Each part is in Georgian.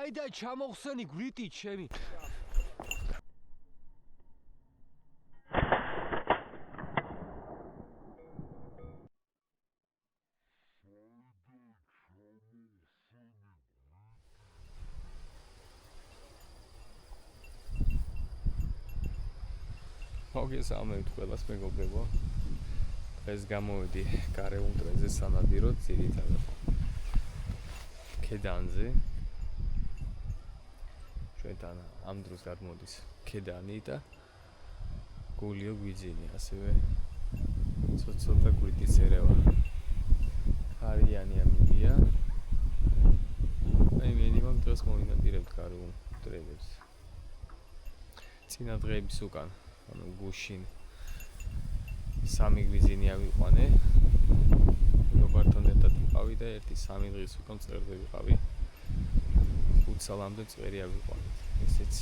საიდან ჩამოხსენი გვიტი ჩემი? მოგესალმებით ყველას მეგობრებო. დღეს გამოვედი გარეუნტრეზე სანადიროდ ძირითადად ქედანზე. ჩვენთან ამ დროს გადმოდის ქედანი და გულიო გვიძინი, ასევე ცოტა გვიტის ერევა. არიანი ამბია. მე მაგ დროს მოვინადირებთ გარეუნტრეზებს. წინა დღეების უკან ანუ გუშინ სამი გვიზინი ავიყვანე. მეგობართან ერთად ვიყავი და ერთი 3 დღის უკან წერზე ვიყავი. უცალამდე წვერი ავიყვანეთ. ესეც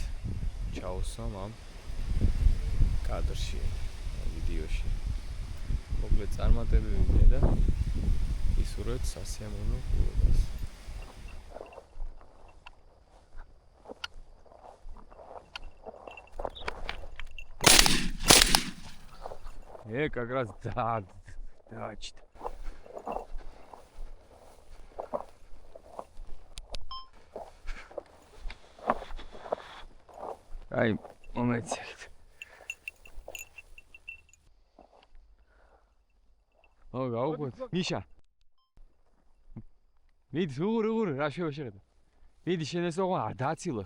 ჩაუსვამ ამ კადრში, ვიდეოში. მოკლედ წარმატებები და ისურვებთ სასიამოვნო ყურებას. как раз дачта. Ай, момент. О, გაუგოთ. მიშა. მიდი, უღურ, რა შევაშერეთ. მიდი, შენ ეს ოღონ არ დააცილო.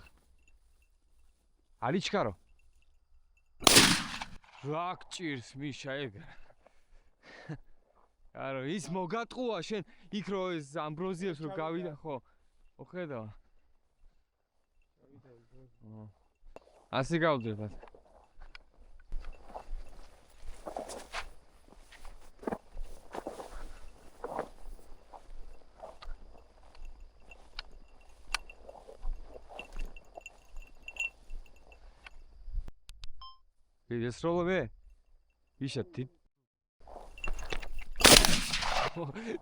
არიჩქარო. რა გჭირს მიშა ეგ? არო ის მოგატყუა შენ იქ რო ეს ამბროზიებს რო გავიდა ხო? ოხედა. ასე გავდრებათ. ეს როლე ვიშა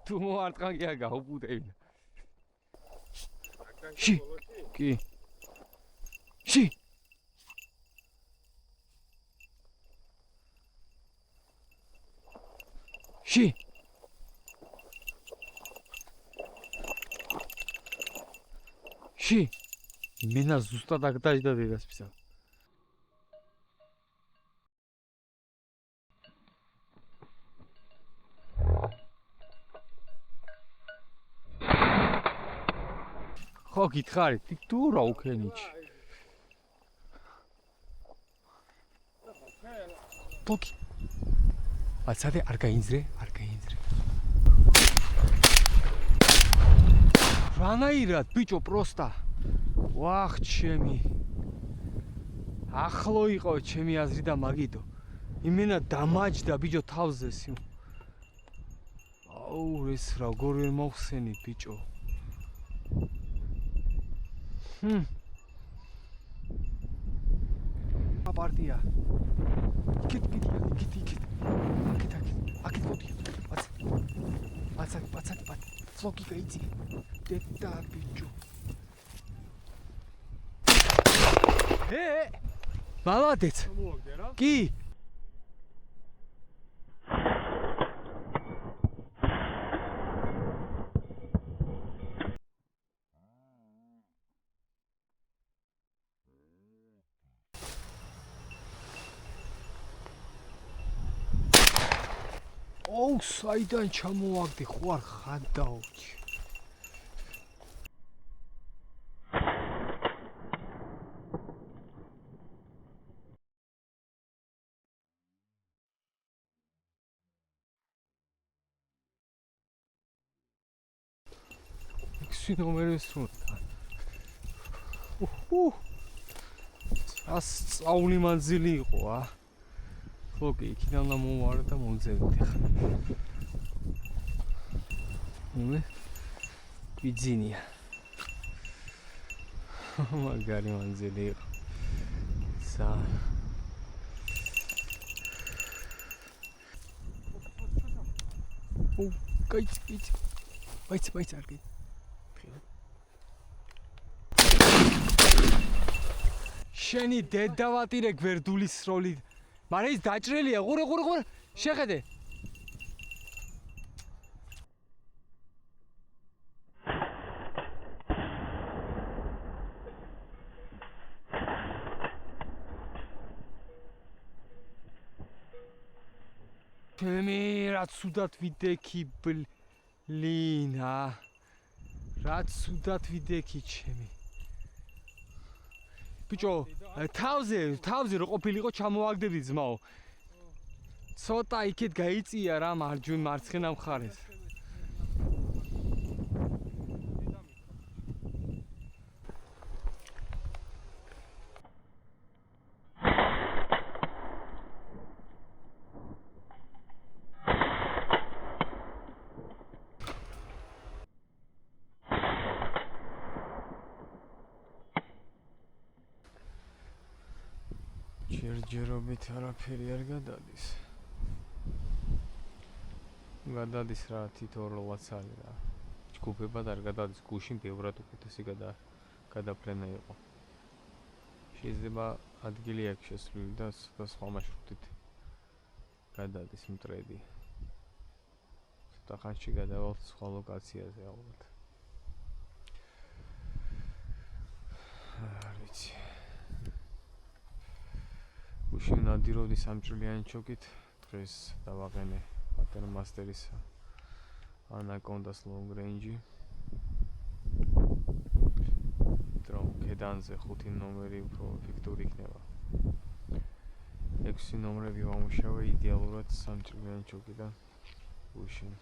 თუ მოარტყანკია გაუბუდები ში კი ში ში ში მენა ზუსტად აქ დაიჯდა დედას ფისა ხო გითხარი თუ რა უქენიჩი პოკი აცადე არ გაინძრე რანაირად ბიჭო პროსტა ვახ ჩემი ახლო იყო ჩემი აზრი და მაგიდო იმენა დამაჯდა ბიჭო თავზე სი აუ ეს როგორ ვერ მოხსენი ბიჭო პარტია. იქით. აქეთ მოდია. პაცატი. ფლოკი გაიწი. დედა ბიჭო. მალადეც. კი. ოუ, საიდან ჩამოვაგდი, ხო არ ხანდაოჩი. ექვსი ნომერის უნდა. ასწავლი მანძილი იყო, ოკეი, იქიდან უნდა მოვარე და მოვძებდე ხა. ვიძინია. მაგარი მანძილი იყო. სა. ო, კაიც. ვაიც არ გი. შენი დედავატირე გვერდულის სროლით. მაგრამ ის დაჭრილია, ყურე. შეხედე. ჩემი რაც სუდად ვიდექი ბლინა. რაც სუდად ვიდექი ჩემი. ბიჭო, თავზე რო ყოფილიყო ჩამოვაგდებდი ძმაო. ცოტა იქეთ გაიწია რა მარცხენა მხარეს. ჯერჯერობით არაფერი არ გადადის. გადადის რა თითო როლაცალი რა. ჯგუფებად არ გადადის, გუშინ ბევრად უკეთესი გადაფრენა იყო. შეიძლება ადგილი აქვს შესვლილი და სხვა მარშრუტით გადადის მტრედი. ცოტა ხანში გადავალთ სხვა ლოკაციაზე ალბათ. არ ვიცი. გუშინ ნადირობდი სამჭრილიანი ჩოკით, დღეს დავაყენე პატერმასტერის ანაკონდას long range. რომ კედანზე 5 ნომერი უფრო ეფექტური იქნება. 6 ნომრები ვამუშავე იდეალურად სამჭრილიანი ჩოკიდან გუშინ.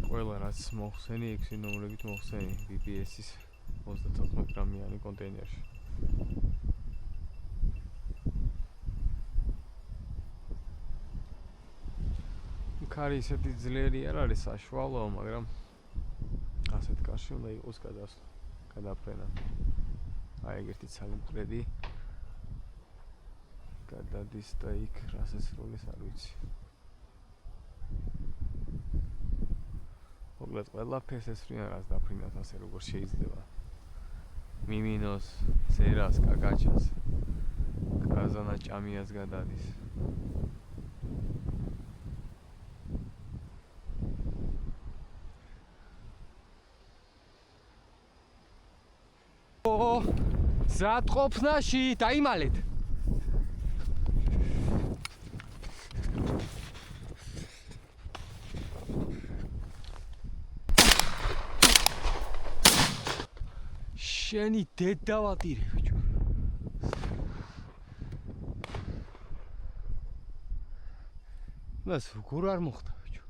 ყველა რაც მოხსენი 6 ნომრებით მოხსენი BBS-ის 34 გრამიანი კონტეინერში. კარი ისეთი ძლიერი არ არის საშუალო, მაგრამ ასეთ კარში უნდა იყოს გადაფრენა. აი ეგეთი ცალი მტრედი გადადის და იქ რას ესროლის არ ვიცი. მოკლედ ყველაფერს ესრიან რას დაფრინათ ასე როგორ შეიძლება. მიმინოს, ზერას, კაკაჩას, კაზანა ჭამიას გადადის. ზრატყოფნაში დაიმალეთ. შენი დედავატირე ბიჭო. მას გურ არ მოხდა ბიჭო.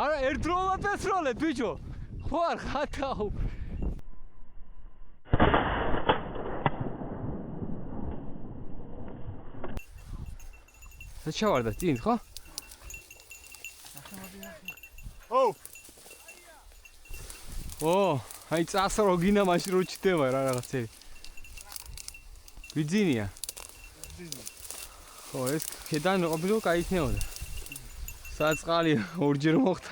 არა ერთდროულად ესროლეთ ბიჭო. ხო არ ხათაო. ჩავარდა წინ ხო? აი წასრო გინა მაშინ რო ჩდება რა რაღაცები. ვიძინია. ხო ეს ქედან ყოფილიყო კაი იქნებოდა. საწყალი ორჯერ მოხდა.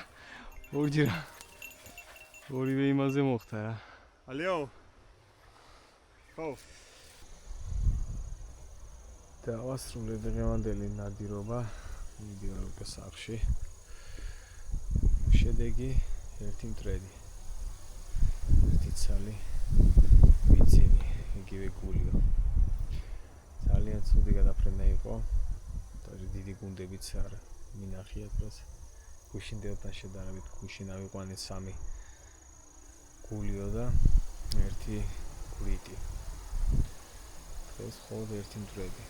ორჯერ. ორივე იმაზე მოხდა რა. ალიო. ხო. დავასრულე დღევანდელი ნადირობა ვიდეო სახში. შედეგი ერთი მტრედი. ერთი ცალი ვიძინი, იგივე გულიო. ძალიან ცუდი გადაფრენა იყო. დიდი გუნდებიც არ მინახია დღეს. გუშინდებთან შედარებით გუშინ ავიყვანე 3 გულიო და 1 გრიტი. დღეს მხოლოდ 1 მტრედი.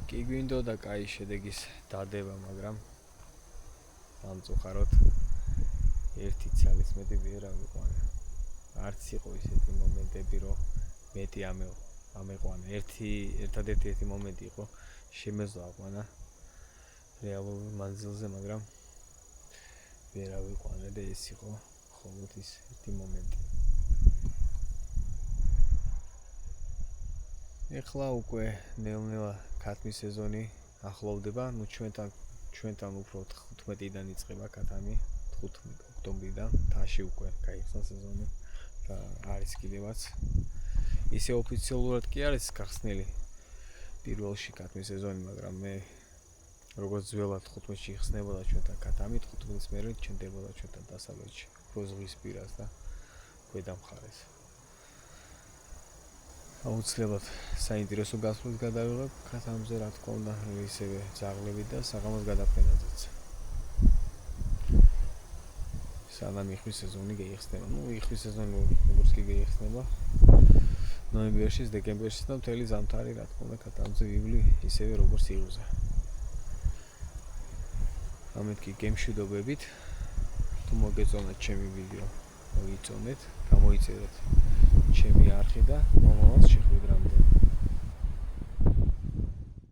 კი გვინდოდა კაი შედეგის დადება, მაგრამ სამწუხაროდ 1 ცალის მეტი ვერ ავიყვანე. არც იყო ისეთი მომენტები, რომ მეტი ამეო. ამეყვანა. ერთადერთი მომენტი იყო შემეძლო აყვანა რეალურ მანძილზე, მაგრამ ვერ ავიყვანა და ეს იყო მხოლოდ ის ერთი მომენტი. ეხლა უკვე ნელ-ნელა ქათმის სეზონი ახლოვდება, ნუ ჩვენთან უფრო 15-დან იწყება ქათამი, 15 ოქტომბრიდან, თაში უკვე გაიხსნა სეზონი და არის კიდევაც. ისე ოფიციალურად კი არის გახსნილი პირველში ქათმის სეზონი, მაგრამ მე როგორც ძველად 15-ში იხსნებოდა ჩვენთან ქათამი, 15-ის მერე ჩნდებოდა ჩვენთან დასავლეთში, უფრო ზღვის პირას და ქვედა მხარეს. აუცილებლად საინტერესო გასვლას გადავიღებ ქათამზე, რა თქმა უნდა, ისევე ძაღლებით და საღამოს გადაფრენაზეც. სანამ იხვის სეზონი გაიხსნება. ნუ იხვის სეზონი როგორც კი გაიხსნება ნოემბერში, დეკემბერში და მთელი ზამთარი, რა თქმა უნდა, ქათამზე ვივლი ისევე როგორც იღუზე. ამეთქი გემშვიდობებით. თუ მოგეწონათ ჩემი ვიდეო, მოიწონეთ, გამოიწერეთ ჩემი არხი და მომავალ შეხვედრამდე.